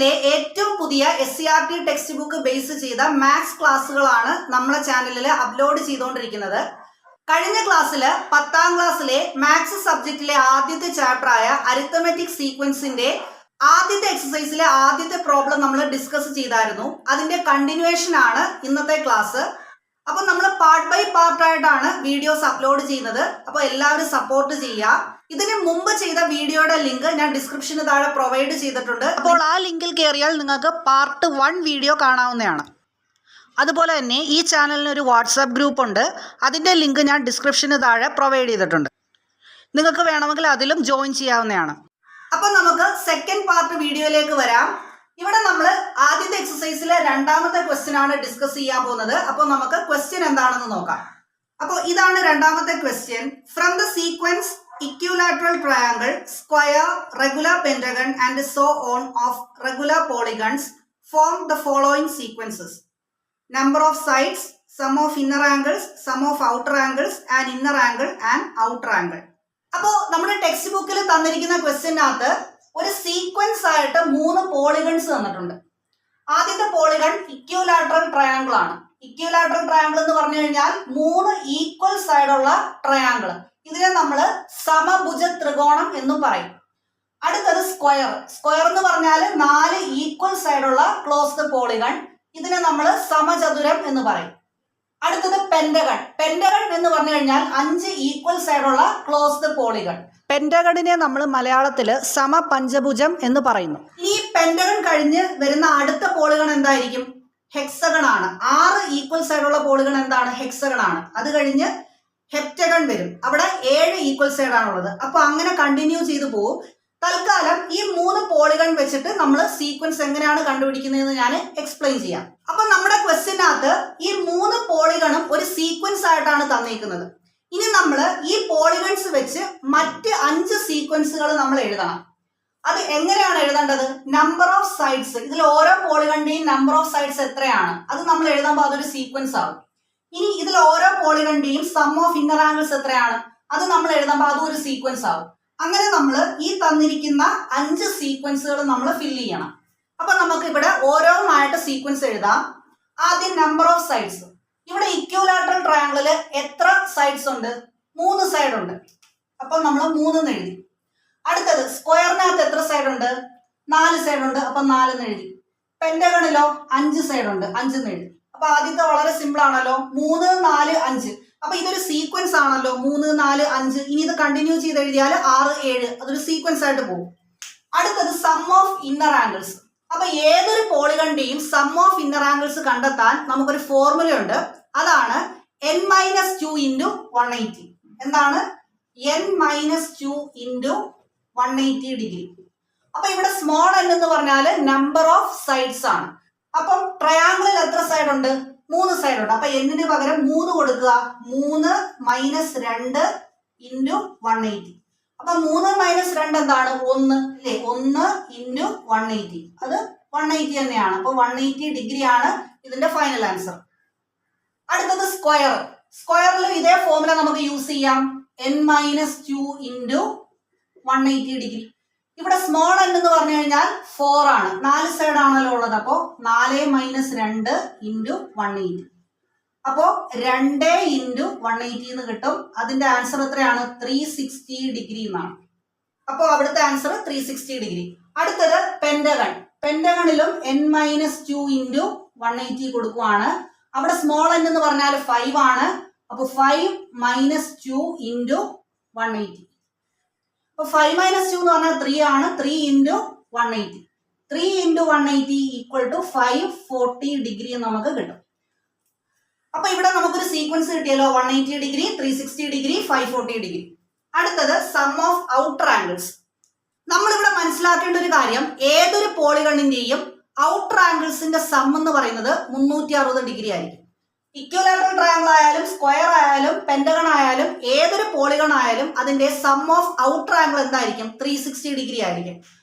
സീരീസിലെ ഏറ്റവും പുതിയ SCERT ടെക്സ്റ്റ് ബുക്ക് ബേസ് ചെയ്ത മാത്സ് ക്ലാസ്സുകളാണ് നമ്മുടെ ചാനലിൽ അപ്ലോഡ് ചെയ്തുകൊണ്ടിരിക്കുന്നത്. കഴിഞ്ഞ ക്ലാസ്സിൽ 10ാം ക്ലാസ്സിലെ മാത്സ് സബ്ജക്റ്റിലെ ആദ്യത്തെ ചാപ്റ്ററായ അരിത്തമെറ്റിക് സീക്വൻസിന്റെ ആദ്യത്തെ എക്സസൈസിലെ ആദ്യത്തെ പ്രോബ്ലം നമ്മൾ ഡിസ്കസ് ചെയ്തായിരുന്നു. അതിന്റെ കണ്ടിന്യൂവേഷൻ ആണ് ഇന്നത്തെ ക്ലാസ്. അപ്പോൾ നമ്മൾ പാർട്ട് ബൈ പാർട്ടായിട്ടാണ് വീഡിയോസ് അപ്ലോഡ് ചെയ്യുന്നത്. അപ്പോൾ എല്ലാവരും സപ്പോർട്ട് ചെയ്യുക. ഇതിന് മുമ്പ് ചെയ്ത വീഡിയോയുടെ ലിങ്ക് ഞാൻ ഡിസ്ക്രിപ്ഷന് താഴെ പ്രൊവൈഡ് ചെയ്തിട്ടുണ്ട്. അപ്പോൾ ആ ലിങ്കിൽ കയറിയാൽ നിങ്ങൾക്ക് പാർട്ട് 1 വീഡിയോ കാണാവുന്നതാണ്. അതുപോലെ തന്നെ ഈ ചാനലിന് ഒരു വാട്സാപ്പ് ഗ്രൂപ്പ് ഉണ്ട്. അതിൻ്റെ ലിങ്ക് ഞാൻ ഡിസ്ക്രിപ്ഷന് താഴെ പ്രൊവൈഡ് ചെയ്തിട്ടുണ്ട്. നിങ്ങൾക്ക് വേണമെങ്കിൽ അതിലും ജോയിൻ ചെയ്യാവുന്നതാണ്. അപ്പോൾ നമുക്ക് സെക്കൻഡ് പാർട്ട് വീഡിയോയിലേക്ക് വരാം. ഇവിടെ നമ്മൾ ആദ്യത്തെ എക്സസൈസിലെ രണ്ടാമത്തെ ക്വസ്റ്റ്യൻ ആണ് ഡിസ്കസ് ചെയ്യാൻ പോകുന്നത്. അപ്പോൾ നമുക്ക് ക്വസ്റ്റ്യൻ എന്താണെന്ന് നോക്കാം. അപ്പോൾ ഇതാണ് രണ്ടാമത്തെ question. From the sequence equilateral triangle, square, regular pentagon and so on of regular polygons form the following sequences. Number of sides, sum of inner angles, sum of outer angles and inner angle and outer angle. അപ്പോൾ നമ്മുടെ text ബുക്കിൽ തന്നിരിക്കുന്ന ക്വസ്റ്റ്യനകത്ത് ഒരു sequence ആയിട്ട് 3 polygons തന്നിട്ടുണ്ട്. ആദ്യത്തെ polygon equilateral triangle ആണ്. Equilateral triangle എന്ന് പറഞ്ഞു കഴിഞ്ഞാൽ 3 ഈക്വൽ സൈഡുള്ള ട്രയാങ്കിൾ. ഇതിനെ നമ്മൾ സമഭുജ ത്രികോണം എന്നും പറയും. അടുത്തത് സ്ക്വയർ. സ്ക്വയർ എന്ന് പറഞ്ഞാൽ 4 ഈക്വൽ സൈഡുള്ള ക്ലോസ്ഡ് പോളിഗൺ. ഇതിനെ നമ്മൾ സമചതുരം എന്ന് പറയും. അടുത്തത് പെന്റഗൺ. പെന്റഗൺ എന്ന് പറഞ്ഞു കഴിഞ്ഞാൽ 5 ഈക്വൽ സൈഡുള്ള ക്ലോസ്ഡ് പോളിഗൺ. പെന്റഗണിനെ നമ്മൾ മലയാളത്തിൽ സമപഞ്ചഭുജം എന്ന് പറയുന്നു. ഈ പെന്റഗൺ കഴിഞ്ഞ് വരുന്ന അടുത്ത പോളിഗൺ എന്തായിരിക്കും? ഹെക്സഗൺ ആണ്. 6 ഈക്വൽ സൈഡുള്ള പോളിഗൺ എന്താണ്? ഹെക്സഗൺ ആണ്. അത് കഴിഞ്ഞ് ഹെപ്റ്റഗൺ വരും. അവിടെ 7 ഈക്വൽ സൈഡ് ആണുള്ളത്. അപ്പൊ അങ്ങനെ കണ്ടിന്യൂ ചെയ്തു പോകും. തൽക്കാലം ഈ 3 പോളിഗൺ വെച്ചിട്ട് നമ്മൾ സീക്വൻസ് എങ്ങനെയാണ് കണ്ടുപിടിക്കുന്നതെന്ന് ഞാൻ എക്സ്പ്ലെയിൻ ചെയ്യാം. അപ്പൊ നമ്മുടെ ക്വസ്റ്റ്യനകത്ത് ഈ 3 പോളിഗണും ഒരു സീക്വൻസ് ആയിട്ടാണ് തന്നിരിക്കുന്നത്. ഇനി നമ്മൾ ഈ പോളിഗൺസ് വെച്ച് മറ്റ് 5 സീക്വൻസുകൾ നമ്മൾ എഴുതണം. അത് എങ്ങനെയാണ് എഴുതേണ്ടത്? Number of sides. ഇതിൽ ഓരോ പോളിഗണിന്റെയും നമ്പർ ഓഫ് സൈഡ്സ് എത്രയാണ് അത് നമ്മൾ എഴുതുമ്പോൾ അതൊരു സീക്വൻസ് ആവും. ഇനി ഇതിൽ ഓരോ പോളിഗണിന്റെയും സം ഓഫ് ഇന്നർ ആംഗിൾസ് എത്രയാണ് അത് നമ്മൾ എഴുതുമ്പോൾ അതും ഒരു സീക്വൻസ് ആവും. അങ്ങനെ നമ്മൾ ഈ തന്നിരിക്കുന്ന 5 സീക്വൻസുകൾ നമ്മൾ ഫില്ല് ചെയ്യണം. അപ്പൊ നമുക്ക് ഇവിടെ ഓരോന്നായിട്ട് സീക്വൻസ് എഴുതാം. ആദ്യം നമ്പർ ഓഫ് സൈഡ്സ്. ഇവിടെ ഇക്വിലാറ്ററൽ ട്രയാങ്കിളില് എത്ര സൈഡ്സ് ഉണ്ട്? 3 സൈഡ് ഉണ്ട്. അപ്പൊ നമ്മൾ 3 എഴുതി. അടുത്തത് സ്ക്വയറിനകത്ത് എത്ര സൈഡ് ഉണ്ട്? 4 സൈഡ് ഉണ്ട്. അപ്പൊ 4 എഴുതി. പെന്റഗണിലോ 5 സൈഡ് ഉണ്ട്. 5 എഴുതി. അപ്പൊ ആദ്യത്തെ വളരെ സിമ്പിൾ ആണല്ലോ. 3, 4, 5. അപ്പൊ ഇതൊരു സീക്വൻസ് ആണല്ലോ. 3, 4, 5. ഇനി ഇത് കണ്ടിന്യൂ ചെയ്ത് എഴുതിയാൽ 6, 7 അതൊരു സീക്വൻസ് ആയിട്ട് പോകും. അടുത്തത് സം ഓഫ് ഇന്നർ ആംഗിൾസ്. അപ്പൊ ഏതൊരു പോളിഗണിന്റെയും സം ഓഫ് ഇന്നർ ആംഗിൾസ് കണ്ടെത്താൻ നമുക്കൊരു ഫോർമുല ഉണ്ട്. അതാണ് n-2 ഇൻറ്റു 180. എന്താണ്? n-2 into 180 degree. അപ്പൊ ഇവിടെ സ്മോൾ n എന്ന് പറഞ്ഞാൽ നമ്പർ ഓഫ് സൈഡ്സ് ആണ്. അപ്പം ട്രയാങ്കിളിൽ എത്ര സൈഡ് ഉണ്ട്? 3 സൈഡ് ഉണ്ട്. അപ്പൊ എന്നിന് പകരം 3 കൊടുക്കുക. 3 - 2 ഇൻറ്റു 180. അപ്പൊ 3 - 2 എന്താണ്? 1 അല്ലേ? 1 ഇൻറ്റു 180. അത് 180 തന്നെയാണ്. അപ്പൊ 180 ഡിഗ്രി ആണ് ഇതിന്റെ ഫൈനൽ ആൻസർ. അടുത്തത് സ്ക്വയർ. സ്ക്വയറിൽ ഇതേ ഫോർമുല നമുക്ക് യൂസ് ചെയ്യാം. n-2 into 180 degree. ഇവിടെ സ്മോൾ n എന്ന് പറഞ്ഞു കഴിഞ്ഞാൽ 4 ആണ്. 4 സൈഡ് ആണല്ലോ ഉള്ളത്. അപ്പോ 4 - 2 ഇൻറ്റു 180. അപ്പോ 2 ഇൻറ്റു 180 എന്ന് കിട്ടും. അതിന്റെ ആൻസർ എത്രയാണ്? 360 ഡിഗ്രി എന്നാണ്. അപ്പോൾ അവിടുത്തെ ആൻസർ 360 ഡിഗ്രി. അടുത്തത് പെന്റഗൺ. പെന്റഗണിലും n-2 ഇൻറ്റു 180 കൊടുക്കുവാണ്. അവിടെ സ്മോൾ n എന്ന് പറഞ്ഞാൽ 5 ആണ്. അപ്പൊ 5 - 2 ഇൻറ്റു 180. അപ്പൊ 5 - 2 എന്ന് പറഞ്ഞാൽ 3 ആണ്. 3 into 180. 3 into 180 equal to 540 degree നമുക്ക് കിട്ടും. അപ്പൊ ഇവിടെ നമുക്കൊരു സീക്വൻസ് കിട്ടിയല്ലോ. 180 ഡിഗ്രി, 360 ഡിഗ്രി, 540 ഡിഗ്രി. അടുത്തത് സം ഓഫ് ഔട്ടർ ആംഗിൾസ്. നമ്മളിവിടെ മനസ്സിലാക്കേണ്ട ഒരു കാര്യം, ഏതൊരു പോളിഗണിന്റെയും ഔട്ടർ ആംഗിൾസിന്റെ സം എന്ന് പറയുന്നത് 360 ഡിഗ്രി ആയിരിക്കും. ഇക്വിലാറ്ററൽ ട്രയാങ്കിൾ ആയാലും സ്ക്വയർ ആയാലും പെന്റഗൺ ആയാലും ഏതൊരു പോളിഗൺ ആയാലും അതിന്റെ സം ഓഫ് ഔട്ടർ ആംഗിൾ എന്തായിരിക്കും? 360 ഡിഗ്രി ആയിരിക്കും.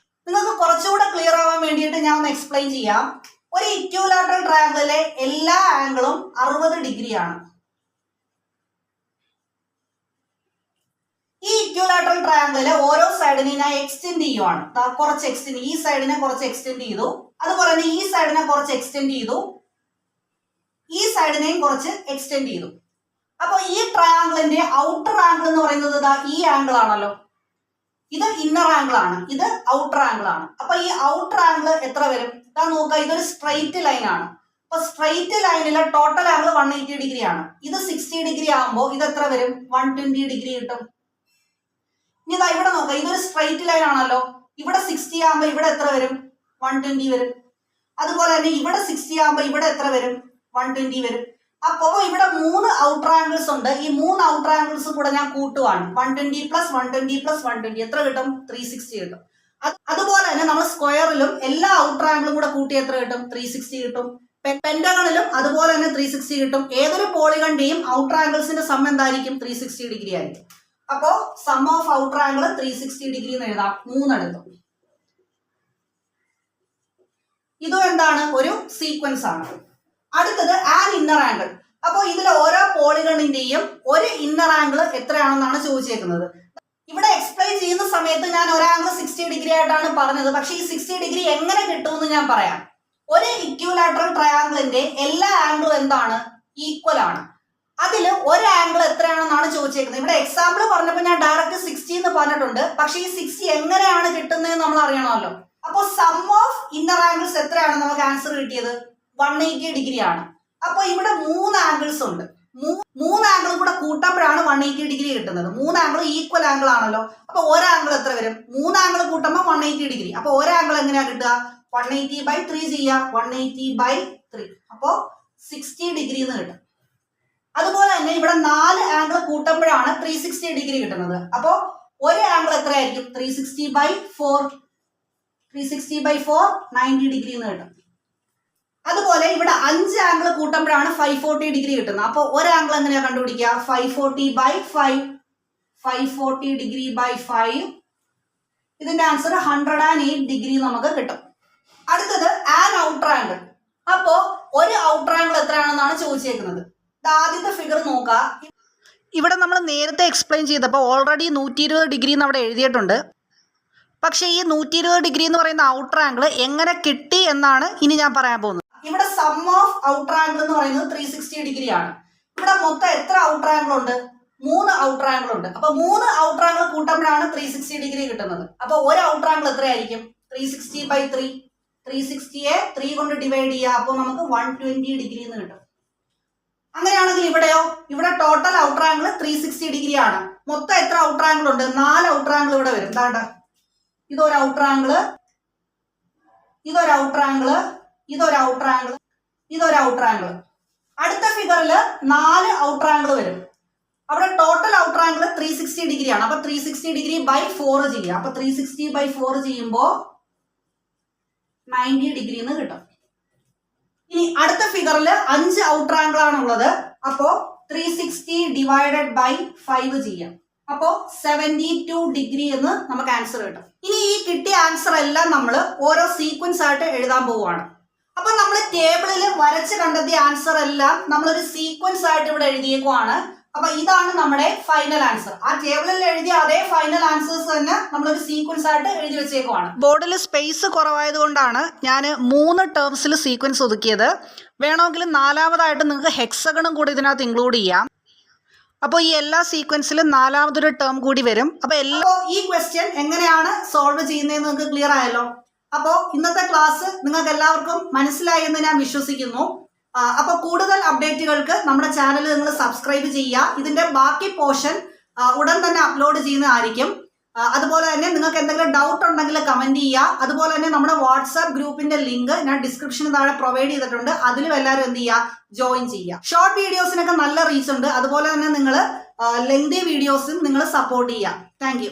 നിങ്ങൾക്ക് കുറച്ചുകൂടെ ക്ലിയർ ആവാൻ വേണ്ടിയിട്ട് ഞാൻ ഒന്ന് എക്സ്പ്ലെയിൻ ചെയ്യാം. ഒരു ഇക്വിലാറ്ററൽ ട്രയാങ്കിളിലെ എല്ലാ ആംഗിളും 60 ഡിഗ്രിയാണ്. ഈ ഇക്വിലാറ്ററൽ ട്രയാങ്കിളിലെ ഓരോ സൈഡിനെ ഞാൻ എക്സ്റ്റെൻഡ് ചെയ്യുവാണ്. കുറച്ച് എക്സ്റ്റെൻഡ്, ഈ സൈഡിനെ കുറച്ച് എക്സ്റ്റെൻഡ് ചെയ്തു. അതുപോലെ തന്നെ ഈ സൈഡിനെ കുറച്ച് എക്സ്റ്റെൻഡ് ചെയ്തു, ഈ സൈഡിനെയും കുറച്ച് എക്സ്റ്റെൻഡ് ചെയ്തു. അപ്പൊ ഈ ട്രയാങ്കിളിന്റെ ഔട്ടർ ആംഗിൾ എന്ന് പറയുന്നത് ഇതാ ഈ ആംഗിൾ ആണല്ലോ. ഇത് ഇന്നർ ആംഗിൾ ആണ്, ഇത് ഔട്ടർ ആംഗിൾ ആണ്. അപ്പൊ ഈ ഔട്ടർ ആംഗിൾ എത്ര വരും? ഇതാ നോക്കുക, ഇതൊരു സ്ട്രെയിറ്റ് ലൈൻ ആണ്. അപ്പൊ സ്ട്രെയിറ്റ് ലൈനിലെ ടോട്ടൽ ആംഗിൾ 180 ഡിഗ്രി ആണ്. ഇത് 60 ഡിഗ്രി ആകുമ്പോൾ ഇത് എത്ര വരും? 120 ഡിഗ്രി കിട്ടും. ഇനി ഇതാ ഇവിടെ നോക്കുക, ഇതൊരു സ്ട്രെയിറ്റ് ലൈൻ ആണല്ലോ. ഇവിടെ 60 ആകുമ്പോൾ ഇവിടെ എത്ര വരും? 120 വരും. അതുപോലെ തന്നെ ഇവിടെ 60 ആകുമ്പോൾ ഇവിടെ എത്ര വരും? 120 വരും. അപ്പോ ഇവിടെ 3 ഔട്ടർ ആംഗിൾസ് ഉണ്ട്. ഈ 3 ഔട്ടർ ആംഗിൾസ് കൂടെ ഞാൻ കൂട്ടുവാണ്. 120 പ്ലസ് 120 പ്ലസ് 120 എത്ര കിട്ടും? 360 കിട്ടും. അതുപോലെ തന്നെ നമ്മൾ സ്ക്വയറിലും എല്ലാ ഔട്ടർ ആംഗിളും കൂടെ കൂട്ടി എത്ര കിട്ടും? 360 കിട്ടും. പെന്റഗണിലും അതുപോലെ തന്നെ 360 കിട്ടും. ഏതൊരു പോളിഗണിന്റെയും ഔട്ടർ ആംഗിൾസിന്റെ സം എന്തായിരിക്കും? 360 ഡിഗ്രി ആയിരിക്കും. അപ്പോ sum of outer angle 360 degree എന്ന് എഴുതാം. 3 എടുത്തു. ഇതും എന്താണ്? ഒരു സീക്വൻസ് ആണ്. അടുത്തത് ആൻ ഇന്നർ ആംഗിൾ. അപ്പോൾ ഇതിൽ ഓരോ പോളിഗണിന്റെയും ഒരു ഇന്നർ ആംഗിൾ എത്രയാണെന്നാണ് ചോദിച്ചേക്കുന്നത്. ഇവിടെ എക്സ്പ്ലെയിൻ ചെയ്യുന്ന സമയത്ത് ഞാൻ ഒരു ആംഗിൾ 60 ഡിഗ്രി ആയിട്ടാണ് പറഞ്ഞത്. പക്ഷേ ഈ 60 ഡിഗ്രി എങ്ങനെ കിട്ടുമെന്ന് ഞാൻ പറയാം. ഒരു ഇക്വിലാറ്ററൽ ട്രയാംഗിളിന്റെ എല്ലാ ആംഗിളും എന്താണ്? ഈക്വൽ ആണ്. അതിൽ ഒരു ആംഗിൾ എത്രയാണെന്നാണ് ചോദിച്ചേക്കുന്നത്. ഇവിടെ എക്സാമ്പിൾ പറഞ്ഞപ്പോൾ ഞാൻ ഡയറക്റ്റ് 60 എന്ന് പറഞ്ഞിട്ടുണ്ട്. പക്ഷേ ഈ 60 എങ്ങനെയാണ് കിട്ടുന്നത് നമ്മൾ അറിയണമല്ലോ. അപ്പോൾ സം ഓഫ് ഇന്നർ ആംഗിൾസ് എത്രയാണ് നമുക്ക് ആൻസർ കിട്ടിയത്? 180 ഡിഗ്രി ആണ്. അപ്പൊ ഇവിടെ 3 ആംഗിൾസ് ഉണ്ട്. 3 ആംഗിളും കൂടെ കൂട്ടുമ്പോഴാണ് 180 ഡിഗ്രി കിട്ടുന്നത്. 3 ആംഗിൾ ഈക്വൽ ആംഗിൾ ആണല്ലോ. അപ്പൊ ഒരു ആംഗിൾ എത്ര വരും? 3 ആംഗിൾ കൂട്ടുമ്പോൾ 180 ഡിഗ്രി. അപ്പൊ ഒരു ആംഗിൾ എങ്ങനെയാ കിട്ടുക? 180/3 ചെയ്യാം. 180/3 അപ്പോ 60 ഡിഗ്രി എന്ന് കിട്ടും. അതുപോലെ തന്നെ ഇവിടെ 4 ആംഗിൾ കൂട്ടുമ്പോഴാണ് 360 ഡിഗ്രി കിട്ടുന്നത്. അപ്പോ ഒരു ആംഗിൾ എത്രയായിരിക്കും? 360/4. 360/4 90 ഡിഗ്രി എന്ന് കിട്ടും. അതുപോലെ ഇവിടെ 5 ആംഗിൾ കൂട്ടുമ്പോഴാണ് 540 ഡിഗ്രി കിട്ടുന്നത്. അപ്പോൾ ഒരു ആംഗിൾ എങ്ങനെയാ കണ്ടുപിടിക്കുക? 540/5. 540 ഡിഗ്രി ബൈ 5. ഇതിന്റെ ആൻസർ 108 ഡിഗ്രി നമുക്ക് കിട്ടും. അടുത്തത് ആൻ ഔട്ടർ ആംഗിൾ. അപ്പോ ഒരു ഔട്ടർ ആംഗിൾ എത്രയാണെന്നാണ് ചോദിച്ചേക്കുന്നത്. ആദ്യത്തെ ഫിഗർ നോക്കുക. ഇവിടെ നമ്മൾ നേരത്തെ എക്സ്പ്ലെയിൻ ചെയ്തപ്പോൾ ഓൾറെഡി 120 ഡിഗ്രി എന്ന് അവിടെ എഴുതിയിട്ടുണ്ട്. പക്ഷേ ഈ 120 ഡിഗ്രി എന്ന് പറയുന്ന ഔട്ടർ ആംഗിൾ എങ്ങനെ കിട്ടി എന്നാണ് ഇനി ഞാൻ പറയാൻ പോകുന്നത്. ഇവിടെ സം ഓഫ് ഔട്ടർ ആംഗിൾ എന്ന് പറയുന്നത് 360 ഡിഗ്രി ആണ്. ഇവിടെ മൊത്തം എത്ര ഔട്ടർ ആംഗിൾ ഉണ്ട്? 3 ഔട്ടർ ആംഗിൾ ഉണ്ട്. അപ്പൊ 3 ഔട്ടർ ആംഗിൾ കൂട്ടുമ്പോഴാണ് 360 ഡിഗ്രി കിട്ടുന്നത്. അപ്പൊ ഒരു ഔട്ടർ ആംഗിൾ എത്രയായിരിക്കും? 360/3. 360യെ 3 കൊണ്ട് ഡിവൈഡ് ചെയ്യുക. അപ്പോൾ നമുക്ക് 120 ഡിഗ്രി എന്ന് കിട്ടും. അങ്ങനെയാണെങ്കിൽ ഇവിടെയോ? ഇവിടെ ടോട്ടൽ ഔട്ടർ ആംഗിൾ 360 ഡിഗ്രി ആണ്. മൊത്തം എത്ര ഔട്ടർ ആംഗിൾ ഉണ്ട്? 4 ഔട്ടർ ആംഗിൾ ഇവിടെ വരും. എന്താണ്ട് ഇതൊരു ഔട്ടർ ആംഗിള്, ഇതൊരു ഔട്ടർ ആംഗിള്, ഇതൊരു ഔട്ടർ ആംഗിള്, ഇതൊരു ഔട്ടർ ആംഗിള്. അടുത്ത ഫിഗറിൽ 4 ഔട്ടർ ആംഗിൾ വരും. അവിടെ ടോട്ടൽ ഔട്ടർ ആംഗിൾ 360 ഡിഗ്രി ആണ്. അപ്പൊ 360 ഡിഗ്രി ബൈ 4 ചെയ്യുക. അപ്പൊ 360/4 ചെയ്യുമ്പോൾ 90 ഡിഗ്രി എന്ന് കിട്ടും. ഇനി അടുത്ത ഫിഗറിൽ 5 ഔട്ടർ ആംഗിൾ ആണ് ഉള്ളത്. അപ്പോ 360 ഡിവൈഡഡ് ബൈ 5 ചെയ്യാം. അപ്പോ 72 ഡിഗ്രി എന്ന് നമുക്ക് ആൻസർ കിട്ടും. ഇനി ഈ കിട്ടിയ ആൻസർ എല്ലാം നമ്മൾ ഓരോ സീക്വൻസ് ആയിട്ട് എഴുതാൻ പോവുകയാണ്. അപ്പൊ നമ്മൾ ടേബിളിൽ വരച്ച് കണ്ടെത്തിയ ആൻസർ എല്ലാം നമ്മളൊരു സീക്വൻസ് ആയിട്ട് ഇവിടെ എഴുതിയേക്കുവാണ്. അപ്പൊ ഇതാണ് നമ്മുടെ ഫൈനൽ ആൻസർ. ആ ടേബിളിൽ എഴുതിയ അതേ ഫൈനൽ ആൻസേഴ്സ് തന്നെ നമ്മളൊരു സീക്വൻസ് ആയിട്ട് എഴുതി വെച്ചേക്കുവാണ്. ബോർഡിൽ സ്പേസ് കുറവായതുകൊണ്ടാണ് ഞാൻ 3 ടേംസിൽ സീക്വൻസ് ഒതുക്കിയത്. വേണമെങ്കിൽ 4ാമതായിട്ട് നിങ്ങൾക്ക് ഹെക്സഗണും കൂടി ഇതിനകത്ത് ഇൻക്ലൂഡ് ചെയ്യാം. അപ്പോൾ ഈ എല്ലാ സീക്വൻസിലും 4ാമതൊരു ടേം കൂടി വരും. അപ്പോൾ ഈ ക്വസ്റ്റ്യൻ എങ്ങനെയാണ് സോൾവ് ചെയ്യുന്നതെന്ന് നിങ്ങൾക്ക് ക്ലിയർ ആയല്ലോ. അപ്പോൾ ഇന്നത്തെ ക്ലാസ് നിങ്ങൾക്ക് എല്ലാവർക്കും മനസ്സിലായി എന്ന് ഞാൻ വിശ്വസിക്കുന്നു. അപ്പോൾ കൂടുതൽ അപ്ഡേറ്റുകൾക്ക് നമ്മുടെ ചാനൽ നിങ്ങൾ സബ്സ്ക്രൈബ് ചെയ്യുക. ഇതിന്റെ ബാക്കി പോർഷൻ ഉടൻ തന്നെ അപ്ലോഡ് ചെയ്യുന്നതായിരിക്കും. അതുപോലെ തന്നെ നിങ്ങൾക്ക് എന്തെങ്കിലും ഡൗട്ട് ഉണ്ടെങ്കിൽ കമന്റ് ചെയ്യുക. അതുപോലെ തന്നെ നമ്മുടെ വാട്സാപ്പ് ഗ്രൂപ്പിന്റെ ലിങ്ക് ഞാൻ ഡിസ്ക്രിപ്ഷന് താഴെ പ്രൊവൈഡ് ചെയ്തിട്ടുണ്ട്. അതിലും എല്ലാവരും എന്ത് ചെയ്യുക? ജോയിൻ ചെയ്യുക. ഷോർട്ട് വീഡിയോസിനൊക്കെ നല്ല റീച്ച് ഉണ്ട്. അതുപോലെ തന്നെ നിങ്ങൾ ലെങ്തി വീഡിയോസും നിങ്ങൾ സപ്പോർട്ട് ചെയ്യുക. താങ്ക്